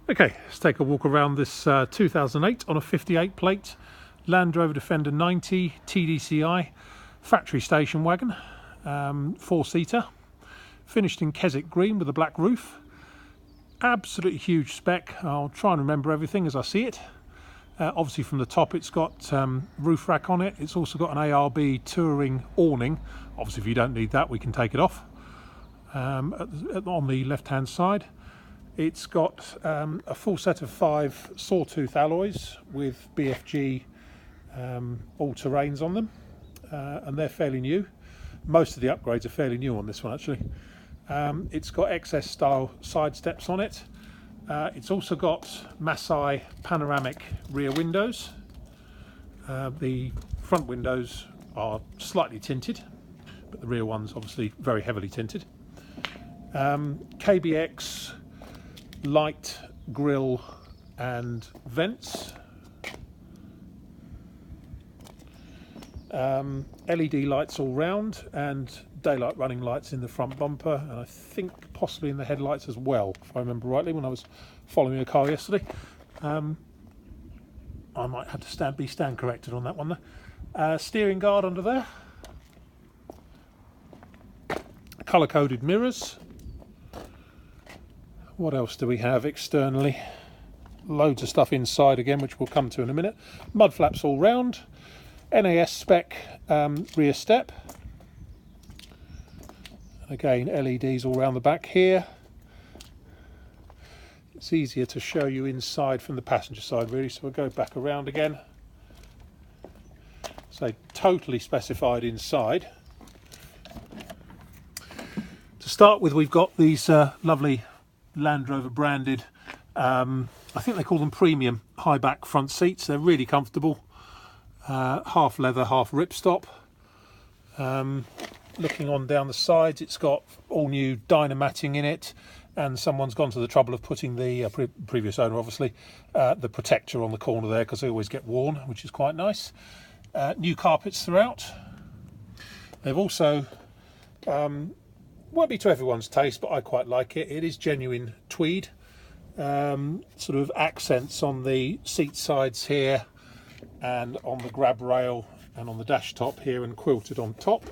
Okay, let's take a walk around this 2008 on a 58 plate Land Rover Defender 90 TDCi factory station wagon, 4-seater, finished in Keswick green with a black roof. Absolutely huge spec. I'll try and remember everything as I see it. Obviously from the top it's got roof rack on it. It's also got an ARB touring awning. Obviously if you don't need that we can take it off. On the left hand side it's got a full set of 5 sawtooth alloys with BFG all-terrains on them, and they're fairly new. Most of the upgrades are fairly new on this one actually. It's got XS style side steps on it. It's also got Masai panoramic rear windows. The front windows are slightly tinted, but the rear ones obviously very heavily tinted. KBX light grille and vents. LED lights all round and daylight running lights in the front bumper, and I think possibly in the headlights as well, if I remember rightly when I was following a car yesterday. I might have to be stand corrected on that one there. Steering guard under there. Colour coded mirrors. What else do we have externally? Loads of stuff inside again, which we'll come to in a minute. Mud flaps all round. NAS spec rear step. Again, LEDs all round the back here. It's easier to show you inside from the passenger side really, so we'll go back around again. So totally specified inside. To start with, we've got these lovely Land Rover branded, I think they call them premium high back front seats. They're really comfortable. Half leather, half ripstop. Looking on down the sides, it's got all new Dynamatting in it, and someone's gone to the trouble of putting the previous owner obviously the protector on the corner there, because they always get worn, which is quite nice. New carpets throughout. They've also won't be to everyone's taste, but I quite like it. It is genuine tweed, sort of accents on the seat sides here and on the grab rail and on the dash top here, and quilted on top.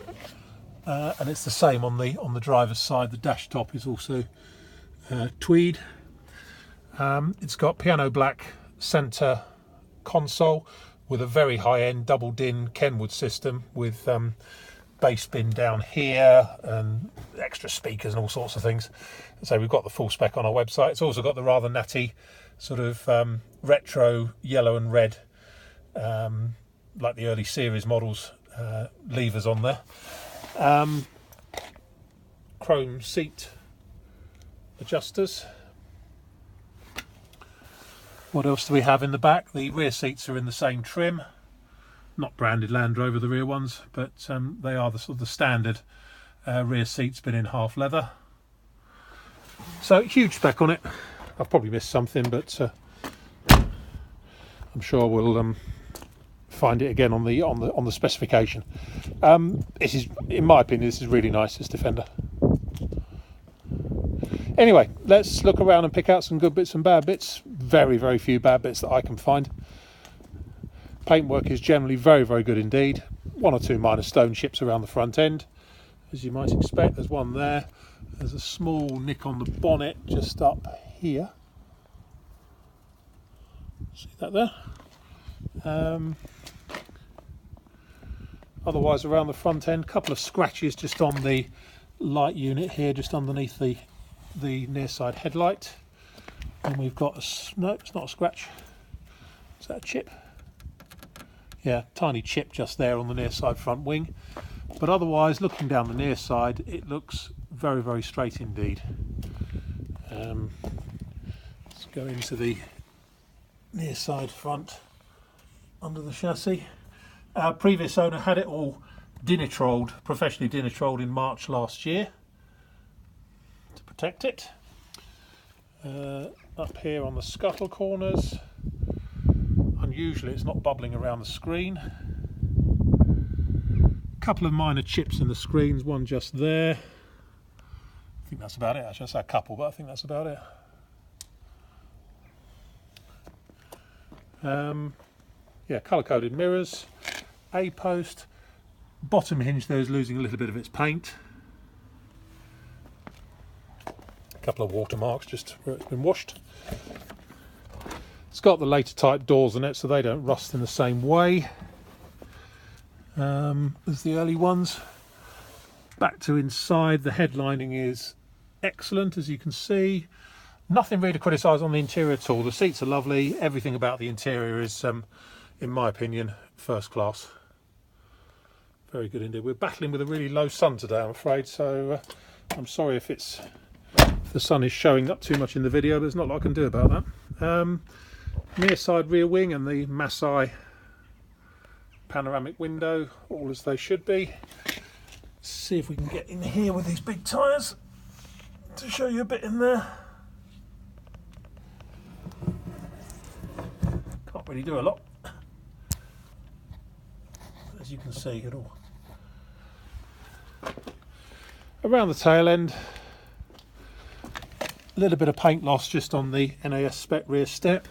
And it's the same on the driver's side. The dash top is also tweed. It's got piano black centre console with a very high-end double din Kenwood system with bass bin down here and extra speakers and all sorts of things. So we've got the full spec on our website. It's also got the rather natty sort of retro yellow and red, like the early series models, levers on there. Chrome seat adjusters. What else do we have in the back? The rear seats are in the same trim. Not branded Land Rover, the rear ones, but they are the sort of the standard rear seats, been in half leather. So huge spec on it. I've probably missed something, but I'm sure we'll find it again on the specification. This is, in my opinion, this is really nice, this Defender. Anyway, let's look around and pick out some good bits and bad bits. Very, very few bad bits that I can find. Paintwork is generally very, very good indeed. One or two minor stone chips around the front end, as you might expect. There's one there. There's a small nick on the bonnet just up here. See that there? Otherwise around the front end, a couple of scratches just on the light unit here, just underneath the near side headlight. And we've got no, it's not a scratch. Is that a chip? Yeah, tiny chip just there on the near side front wing. But otherwise, looking down the near side, it looks very, very straight indeed. Let's go into the near side front under the chassis. Our previous owner had it all dinitrolled, professionally dinitrolled in March last year to protect it. Up here on the scuttle corners, unusually it's not bubbling around the screen. A couple of minor chips in the screens, one just there. I think that's about it. Actually, I say a couple, but I think that's about it. Yeah, colour-coded mirrors, A-post, bottom hinge there is losing a little bit of its paint. A couple of watermarks just where it's been washed. It's got the later type doors in it, so they don't rust in the same way as the early ones. Back to inside, the headlining is excellent, as you can see. Nothing really to criticise on the interior at all. The seats are lovely. Everything about the interior is, in my opinion, first class. Very good indeed. We're battling with a really low sun today, I'm afraid, so I'm sorry if the sun is showing up too much in the video, but there's not a lot I can do about that. Near side rear wing and the Masai panoramic window, all as they should be. Let's see if we can get in here with these big tyres to show you a bit in there. Can't really do a lot, as you can see at all. Around the tail end, a little bit of paint loss just on the NAS spec rear step.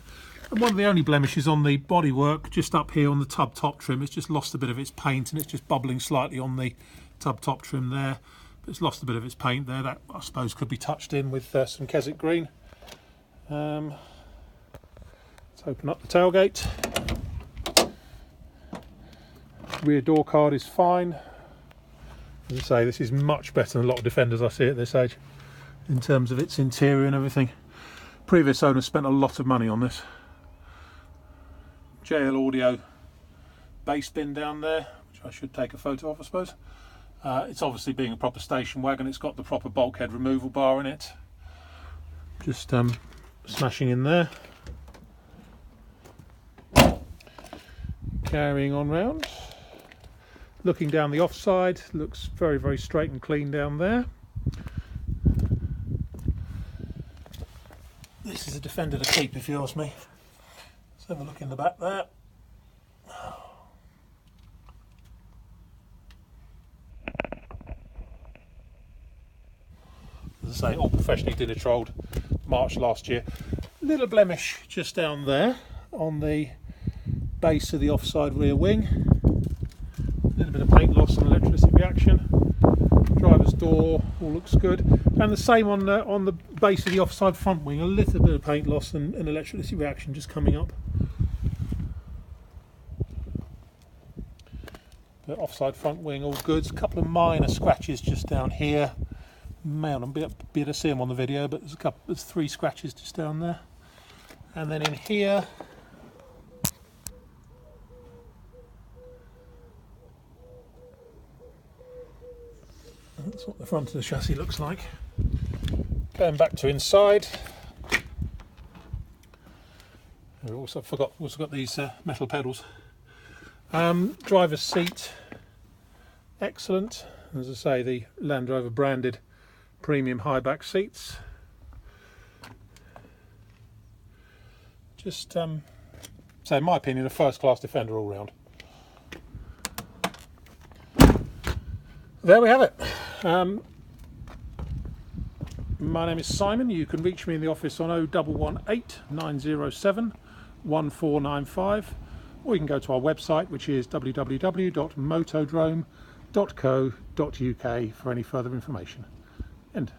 And one of the only blemishes on the bodywork, just up here on the tub top trim, it's just lost a bit of its paint, and it's just bubbling slightly on the tub top trim there. But it's lost a bit of its paint there. That, I suppose, could be touched in with some Keswick green. Let's open up the tailgate. Rear door card is fine. As I say, this is much better than a lot of Defenders I see at this age in terms of its interior and everything. Previous owners spent a lot of money on this. JL Audio bass bin down there, which I should take a photo of, I suppose. It's obviously, being a proper station wagon, it's got the proper bulkhead removal bar in it. Just smashing in there. Carrying on round. Looking down the offside, looks very, very straight and clean down there. This is a Defender to keep, if you ask me. Let's have a look in the back there. As I say, all professionally dinner trolled, March last year. Little blemish just down there on the base of the offside rear wing. A little bit of paint loss and electricity reaction. Driver's door, all looks good. And the same on the base of the offside front wing, a little bit of paint loss and electricity reaction just coming up. The offside front wing, all good. A couple of minor scratches just down here. Man, I'm be able to see them on the video, but there's 3 scratches just down there. And then in here, that's what the front of the chassis looks like. Going back to inside, we also got these metal pedals. Driver's seat, excellent. As I say, the Land Rover branded premium high back seats. Just, so in my opinion, a first class Defender all round. There we have it. My name is Simon. You can reach me in the office on 0118 907 1495, or you can go to our website, which is www.motodrome.co.uk for any further information. End.